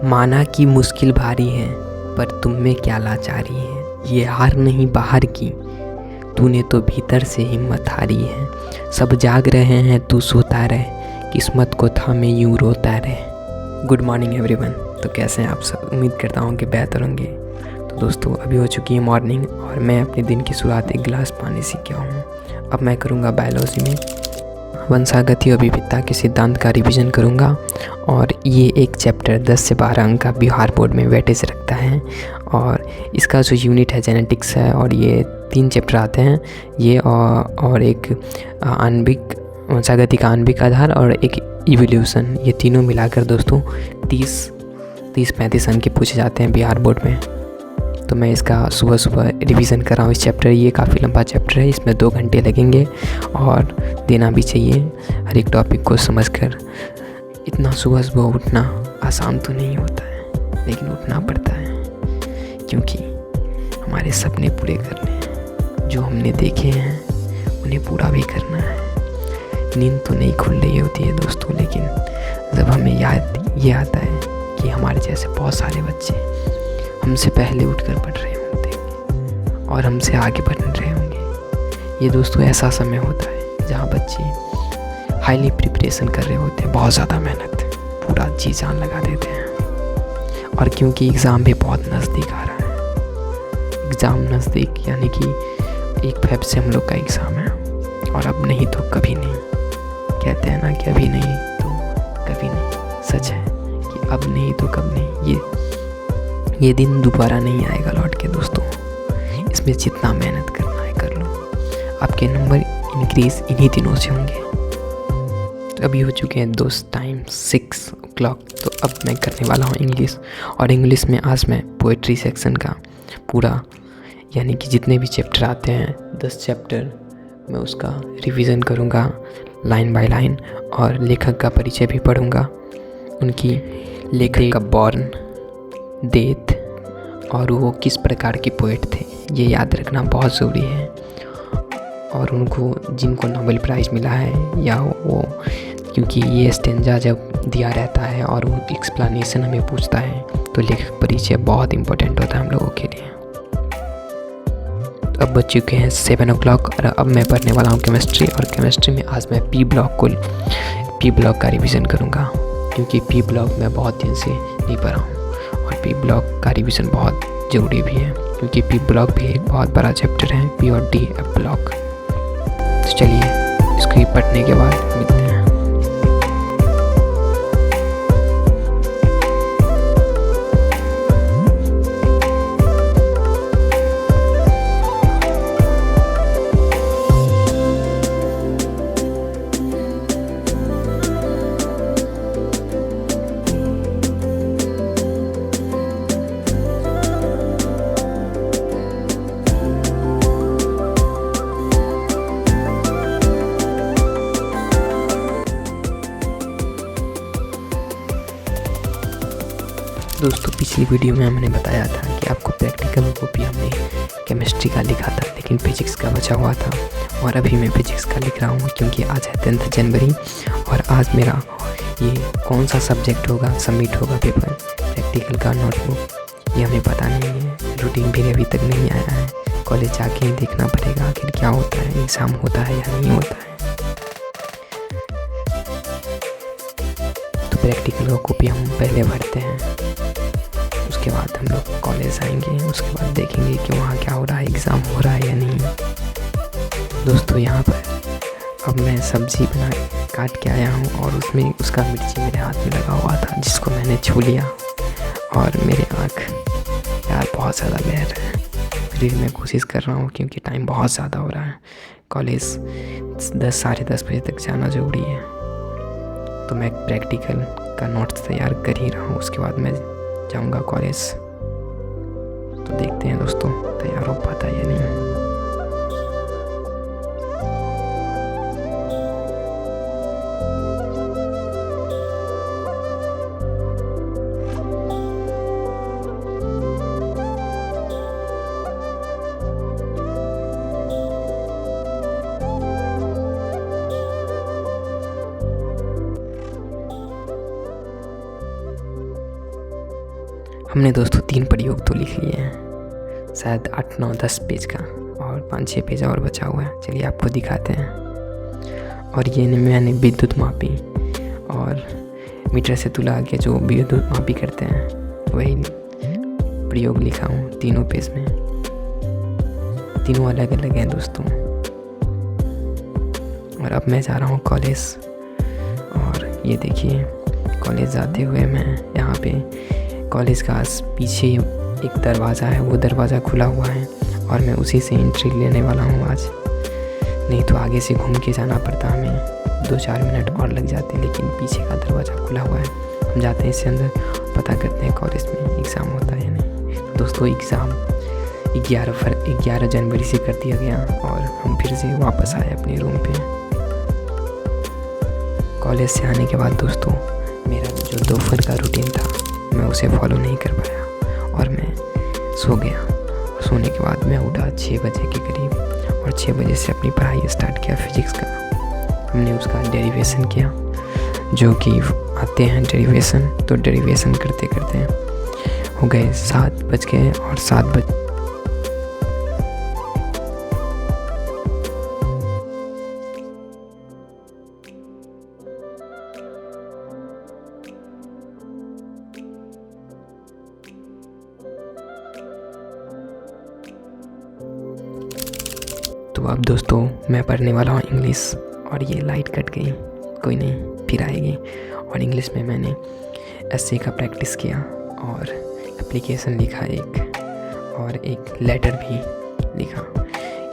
माना कि मुश्किल भारी है, पर तुम में क्या लाचारी है। ये हार नहीं बाहर की, तूने तो भीतर से हिम्मत हारी है। सब जाग रहे हैं, तू सोता रहे, किस्मत को थामे यूं रोता रहे। Good morning everyone. तो कैसे हैं आप सब? उम्मीद करता हूँ कि बेहतर होंगे। तो दोस्तों, अभी हो चुकी है मॉर्निंग और मैं अपने दिन की शुरुआत एक गिलास पानी से किया हूँ। अब मैं करूँगा बायोलॉजी में वंशागति और विविधता के सिद्धांत का रिवीजन करूँगा। और ये एक चैप्टर 10 से 12 अंक का बिहार बोर्ड में वेटेज रखता है। और इसका जो यूनिट है जेनेटिक्स है, और ये 3 चैप्टर आते हैं ये, और एक आणविक वंशागति का आणविक आधार और एक इवोल्यूशन। ये तीनों मिलाकर दोस्तों 30-35 अंक के पूछे जाते हैं बिहार बोर्ड में। तो मैं इसका सुबह सुबह रिवीजन कर रहा हूँ इस चैप्टर। ये काफ़ी लंबा चैप्टर है, इसमें 2 घंटे लगेंगे और देना भी चाहिए हर एक टॉपिक को समझकर। इतना सुबह सुबह उठना आसान तो नहीं होता है, लेकिन उठना पड़ता है क्योंकि हमारे सपने पूरे करने हैं। जो हमने देखे हैं उन्हें पूरा भी करना है। नींद तो नहीं खुल रही होती है दोस्तों, लेकिन जब हमें याद ये आता है कि हमारे जैसे बहुत सारे बच्चे हमसे पहले उठकर पढ़ रहे होंगे और हमसे आगे बढ़ रहे होंगे, ये दोस्तों ऐसा समय होता है जहाँ बच्चे हाईली प्रिपरेशन कर रहे होते हैं, बहुत ज़्यादा मेहनत, पूरा जी जान लगा देते हैं। और क्योंकि एग्ज़ाम भी बहुत नज़दीक आ रहा है, एग्ज़ाम नज़दीक यानी कि 1 फेब से हम लोग का एग्ज़ाम है, और अब नहीं तो कभी नहीं। कहते हैं ना कि अभी नहीं तो कभी नहीं। सच है कि अब नहीं तो कब नहीं। ये दिन दोबारा नहीं आएगा लौट के दोस्तों। इसमें जितना मेहनत करना है कर लो, आपके नंबर इंक्रीज इन्हीं दिनों से होंगे। तो अभी हो चुके हैं दोस्त टाइम 6 o'clock। तो अब मैं करने वाला हूँ इंग्लिश। और इंग्लिश में आज मैं पोएट्री सेक्शन का पूरा यानी कि जितने भी चैप्टर आते हैं 10 चैप्टर, मैं उसका रिवीजन करूँगा लाइन बाय लाइन। और लेखक का परिचय भी पढ़ूँगा, उनकी लेखक का बॉर्न, डेथ और वो किस प्रकार के पोएट थे, ये याद रखना बहुत ज़रूरी है। और उनको जिनको नोबेल प्राइज़ मिला है या वो, क्योंकि ये स्टेंजा जब दिया रहता है और वो एक्सप्लेनेशन हमें पूछता है, तो लेखक परिचय बहुत इम्पोर्टेंट होता है हम लोगों के लिए। तो अब बज चुके हैं 7 o'clock और अब मैं पढ़ने वाला हूँ केमिस्ट्री। और केमिस्ट्री में आज मैं पी ब्लॉक का रिवीजन करूँगा, क्योंकि पी ब्लॉक मैं बहुत दिन से नहीं पढ़ा हूँ और पी ब्लॉक का रिवीजन बहुत ज़रूरी भी है, क्योंकि पी ब्लॉक भी एक बहुत बड़ा चैप्टर है, पी और डी ब्लॉक। तो चलिए इसको पढ़ने के बाद मिलते हैं। दोस्तों, पिछली वीडियो में हमने बताया था कि आपको प्रैक्टिकल कॉपी हमने केमिस्ट्री का लिखा था, लेकिन फिजिक्स का बचा हुआ था। और अभी मैं फिजिक्स का लिख रहा हूँ, क्योंकि आज है 10 जनवरी और आज मेरा ये कौन सा सब्जेक्ट होगा, सबमिट होगा पेपर प्रैक्टिकल का नोटबुक, ये हमें पता नहीं है। रूटीन भी अभी तक नहीं आया है, कॉलेज जाके ही देखना पड़ेगा आखिर क्या होता है, एग्ज़ाम होता है या नहीं होता है। तो प्रैक्टिकल का कॉपी हम पहले भरते हैं, उसके बाद हम लोग कॉलेज आएंगे, उसके बाद देखेंगे कि वहाँ क्या हो रहा है, एग्ज़ाम हो रहा है या नहीं। दोस्तों, यहाँ पर अब मैं सब्ज़ी काट के आया हूँ और उसमें उसका मिर्ची मेरे हाथ में लगा हुआ था, जिसको मैंने छू लिया और मेरे आँख यार बहुत ज़्यादा बह रहा है। फिर मैं कोशिश कर रहा हूँ, क्योंकि टाइम बहुत ज़्यादा हो रहा है, कॉलेज 10-साढ़े 10 बजे तक जाना ज़रूरी है। तो मैं प्रैक्टिकल का नोट्स तैयार कर ही रहा हूँ, उसके बाद मैं जाऊंगा कॉलेज। तो देखते हैं दोस्तों तैयार हो पाता है या नहीं। हमने दोस्तों 3 प्रयोग तो लिख लिए हैं, शायद 8, 9, 10 पेज का, और 5-6 पेज और बचा हुआ है। चलिए आपको दिखाते हैं। और ये मैंने विद्युत मापी और मीटर से तुला के जो विद्युत मापी करते हैं वही प्रयोग लिखा हूँ तीनों पेज में। तीनों अलग अलग हैं दोस्तों। और अब मैं जा रहा हूँ कॉलेज। और ये देखिए कॉलेज जाते हुए मैं यहाँ पे कॉलेज का पीछे एक दरवाज़ा है, वो दरवाज़ा खुला हुआ है और मैं उसी से एंट्री लेने वाला हूँ आज। नहीं तो आगे से घूम के जाना पड़ता, हमें 2-4 मिनट और लग जाते, लेकिन पीछे का दरवाज़ा खुला हुआ है। हम जाते हैं इससे अंदर, पता करते हैं कॉलेज में एग्ज़ाम होता है या नहीं। तो दोस्तों एग्ज़ाम 11 जनवरी से कर दिया गया और हम फिर से वापस आए अपने रूम पे। कॉलेज से आने के बाद दोस्तों मेरा जो दोपहर का रूटीन था मैं उसे फॉलो नहीं कर पाया और मैं सो गया। सोने के बाद मैं उठा 6 बजे के करीब और 6 बजे से अपनी पढ़ाई स्टार्ट किया फिजिक्स का। हमने उसका डेरिवेशन किया, जो कि आते हैं डेरिवेशन, तो डेरिवेशन करते करते हो गए 7 बज गए और 7 बज तो अब दोस्तों मैं पढ़ने वाला हूँ इंग्लिश। और ये लाइट कट गई, कोई नहीं, फिर आएगी। और इंग्लिश में मैंने एसे का प्रैक्टिस किया और एप्लीकेशन लिखा एक, और एक लेटर भी लिखा।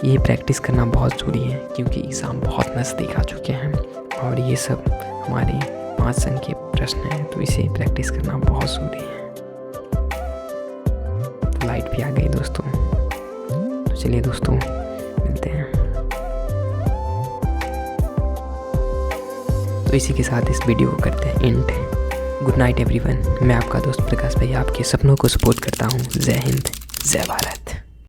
ये प्रैक्टिस करना बहुत ज़रूरी है क्योंकि एग्ज़ाम बहुत नज़दीक आ चुके हैं और ये सब हमारे 5 अंक के प्रश्न हैं, तो इसे प्रैक्टिस करना बहुत ज़रूरी है। तो लाइट भी आ गई दोस्तों। तो चलिए दोस्तों मिलते हैं। तो इसी के साथ इस वीडियो को करते हैं एंड। Good night everyone. मैं आपका दोस्त प्रकाश भाई आपके सपनों को सपोर्ट करता हूँ। जय हिंद, जय भारत।